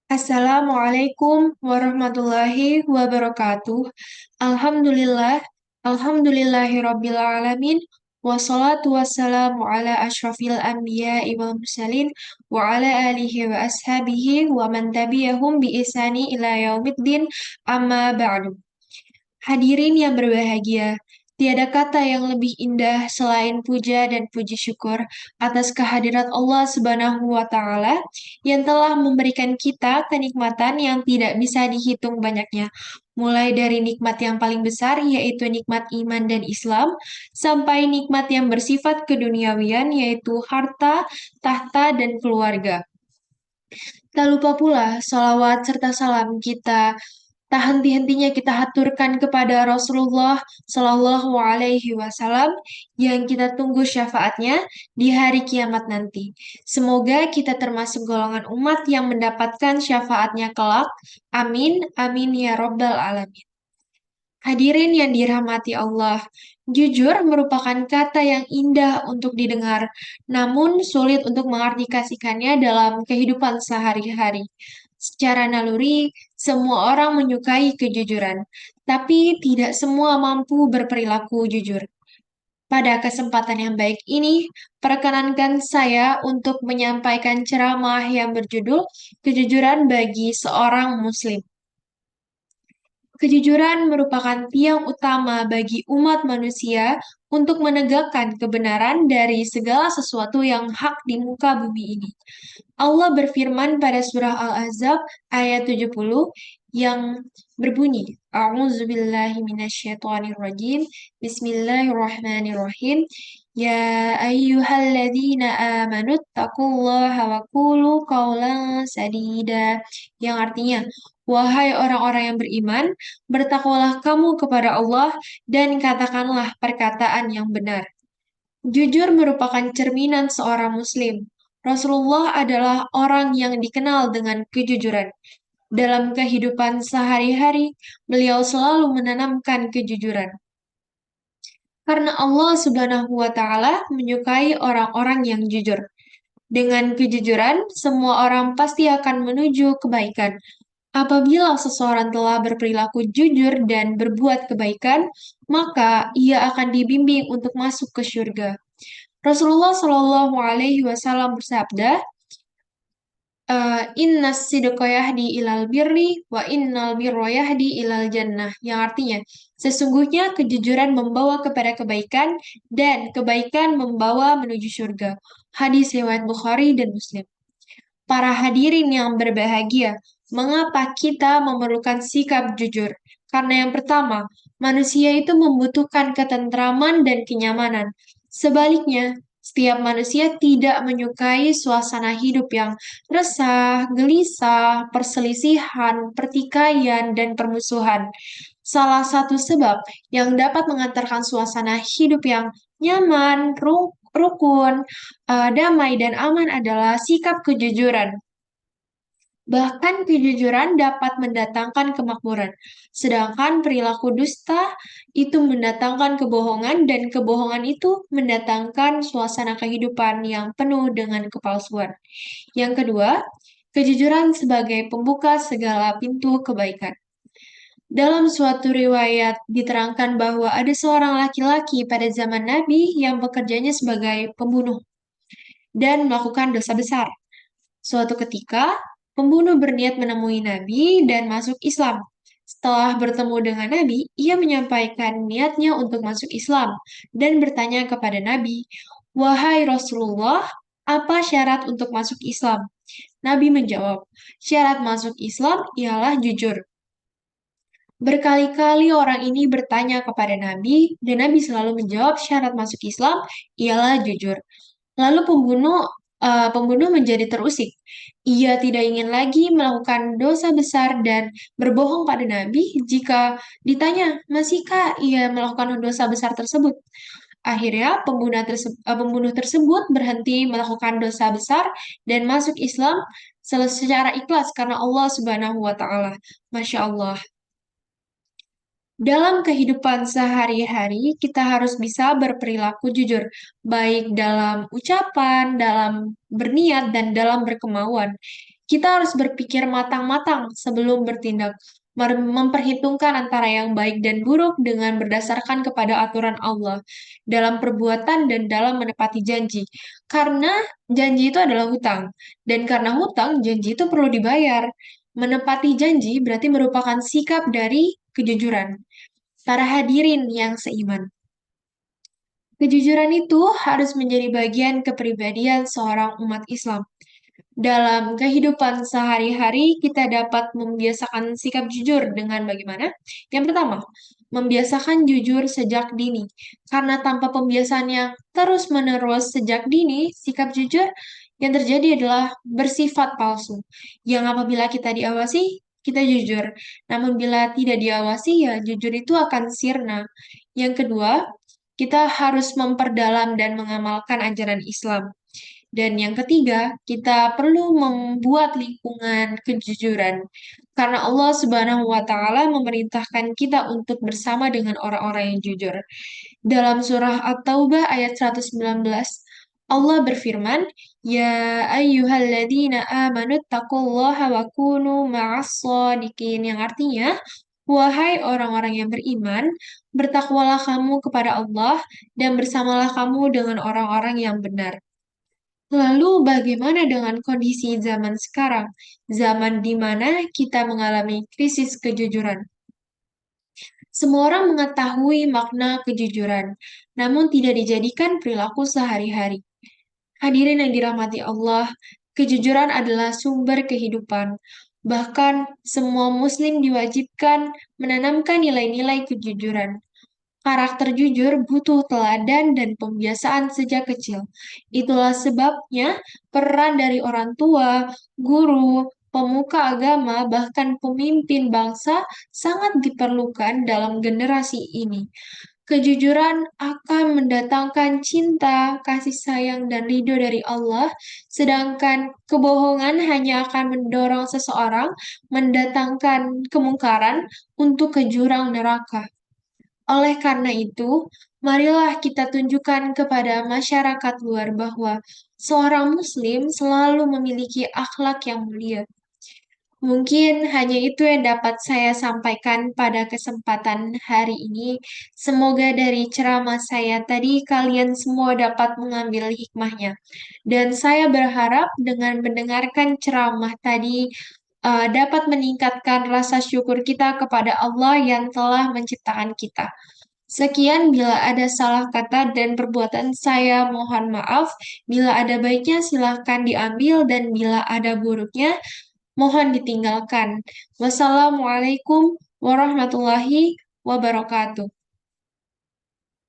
Assalamualaikum warahmatullahi wabarakatuh. Alhamdulillah, alhamdulillahirabbil alamin. Wassalatu wassalamu ala asyrafil anbiya'i wal mursalin wa ala alihi wa ashabihi wa man tabi'ahum bi ihsani ila yaumiddin amma ba'du. Hadirin yang berbahagia, tiada kata yang lebih indah selain puja dan puji syukur atas kehadirat Allah Subhanahu wa Ta'ala yang telah memberikan kita kenikmatan yang tidak bisa dihitung banyaknya. Mulai dari nikmat yang paling besar, yaitu nikmat iman dan Islam, sampai nikmat yang bersifat keduniawian, yaitu harta, tahta, dan keluarga. Tak lupa pula salawat serta salam kita tak henti-hentinya kita haturkan kepada Rasulullah Shallallahu Alaihi Wasallam yang kita tunggu syafaatnya di hari kiamat nanti. Semoga kita termasuk golongan umat yang mendapatkan syafaatnya kelak. Amin, amin ya robbal alamin. Hadirin yang dirahmati Allah, jujur merupakan kata yang indah untuk didengar, namun sulit untuk mengartikasikannya dalam kehidupan sehari-hari. Secara naluri, semua orang menyukai kejujuran, tapi tidak semua mampu berperilaku jujur. Pada kesempatan yang baik ini, perkenankan saya untuk menyampaikan ceramah yang berjudul Kejujuran bagi Seorang Muslim. Kejujuran merupakan tiang utama bagi umat manusia untuk menegakkan kebenaran dari segala sesuatu yang hak di muka bumi ini. Allah berfirman pada surah Al-Ahzab ayat 70 yang berbunyi, A'udzubillahi minasyaitonirrajim, Bismillahirrahmanirrahim, Ya ayyuhalladzina amanu taqullaha wa qulu qawlan sadida, yang artinya, Wahai orang-orang yang beriman, bertakwalah kamu kepada Allah dan katakanlah perkataan yang benar. Jujur merupakan cerminan seorang muslim. Rasulullah adalah orang yang dikenal dengan kejujuran. Dalam kehidupan sehari-hari, beliau selalu menanamkan kejujuran. Karena Allah Subhanahu wa Ta'ala menyukai orang-orang yang jujur. Dengan kejujuran, semua orang pasti akan menuju kebaikan. Apabila seseorang telah berperilaku jujur dan berbuat kebaikan, maka ia akan dibimbing untuk masuk ke surga. Rasulullah Shallallahu Alaihi Wasallam bersabda, Inna sidqa yahdi ilal birri wa innal birra yahdi ilal jannah, yang artinya sesungguhnya kejujuran membawa kepada kebaikan dan kebaikan membawa menuju surga. Hadis riwayat Bukhari dan Muslim. Para hadirin yang berbahagia, mengapa kita memerlukan sikap jujur? Karena yang pertama, manusia itu membutuhkan ketentraman dan kenyamanan. Sebaliknya, setiap manusia tidak menyukai suasana hidup yang resah, gelisah, perselisihan, pertikaian, dan permusuhan. Salah satu sebab yang dapat mengantarkan suasana hidup yang nyaman, rukun, damai, dan aman adalah sikap kejujuran. Bahkan kejujuran dapat mendatangkan kemakmuran, sedangkan perilaku dusta itu mendatangkan kebohongan, dan kebohongan itu mendatangkan suasana kehidupan yang penuh dengan kepalsuan. Yang kedua, kejujuran sebagai pembuka segala pintu kebaikan. Dalam suatu riwayat diterangkan bahwa ada seorang laki-laki pada zaman Nabi yang bekerjanya sebagai pembunuh dan melakukan dosa besar. Suatu ketika, pembunuh berniat menemui Nabi dan masuk Islam. Setelah bertemu dengan Nabi, ia menyampaikan niatnya untuk masuk Islam dan bertanya kepada Nabi, "Wahai Rasulullah, apa syarat untuk masuk Islam?" Nabi menjawab, "Syarat masuk Islam ialah jujur." Berkali-kali orang ini bertanya kepada Nabi, dan Nabi selalu menjawab syarat masuk Islam ialah jujur. Lalu pembunuh menjadi terusik. Ia tidak ingin lagi melakukan dosa besar dan berbohong pada Nabi jika ditanya, masihkah ia melakukan dosa besar tersebut? Akhirnya, pembunuh tersebut berhenti melakukan dosa besar dan masuk Islam secara ikhlas karena Allah Subhanahu wa Ta'ala. Masya Allah. Dalam kehidupan sehari-hari, kita harus bisa berperilaku jujur, baik dalam ucapan, dalam berniat, dan dalam berkemauan. Kita harus berpikir matang-matang sebelum bertindak, memperhitungkan antara yang baik dan buruk dengan berdasarkan kepada aturan Allah dalam perbuatan dan dalam menepati janji. Karena janji itu adalah hutang, dan karena hutang, janji itu perlu dibayar. Menepati janji berarti merupakan sikap dari kejujuran. Para hadirin yang seiman. Kejujuran itu harus menjadi bagian kepribadian seorang umat Islam. Dalam kehidupan sehari-hari, kita dapat membiasakan sikap jujur dengan bagaimana? Yang pertama, membiasakan jujur sejak dini. Karena tanpa pembiasaan yang terus-menerus sejak dini, sikap jujur yang terjadi adalah bersifat palsu. Yang apabila kita diawasi, kita jujur. Namun bila tidak diawasi, ya jujur itu akan sirna. Yang kedua, kita harus memperdalam dan mengamalkan ajaran Islam. Dan yang ketiga, kita perlu membuat lingkungan kejujuran. Karena Allah Subhanahu wa taala memerintahkan kita untuk bersama dengan orang-orang yang jujur. Dalam surah At-Taubah ayat 119, Allah berfirman, "Ya ayyuhalladzina amanu taqullaha wa kunu ma'as shadiqin," yang artinya, "Wahai orang-orang yang beriman, bertakwalah kamu kepada Allah dan bersamalah kamu dengan orang-orang yang benar." Lalu bagaimana dengan kondisi zaman sekarang? Zaman di mana kita mengalami krisis kejujuran. Semua orang mengetahui makna kejujuran, namun tidak dijadikan perilaku sehari-hari. Hadirin yang dirahmati Allah, kejujuran adalah sumber kehidupan. Bahkan semua muslim diwajibkan menanamkan nilai-nilai kejujuran. Karakter jujur butuh teladan dan pembiasaan sejak kecil. Itulah sebabnya peran dari orang tua, guru, pemuka agama, bahkan pemimpin bangsa sangat diperlukan dalam generasi ini. Kejujuran akan mendatangkan cinta, kasih sayang, dan ridho dari Allah, sedangkan kebohongan hanya akan mendorong seseorang mendatangkan kemungkaran untuk ke jurang neraka. Oleh karena itu, marilah kita tunjukkan kepada masyarakat luar bahwa seorang Muslim selalu memiliki akhlak yang mulia. Mungkin hanya itu yang dapat saya sampaikan pada kesempatan hari ini. Semoga dari ceramah saya tadi kalian semua dapat mengambil hikmahnya. Dan saya berharap dengan mendengarkan ceramah tadi dapat meningkatkan rasa syukur kita kepada Allah yang telah menciptakan kita. Sekian, bila ada salah kata dan perbuatan saya mohon maaf. Bila ada baiknya silahkan diambil dan bila ada buruknya mohon ditinggalkan. Wassalamualaikum warahmatullahi wabarakatuh.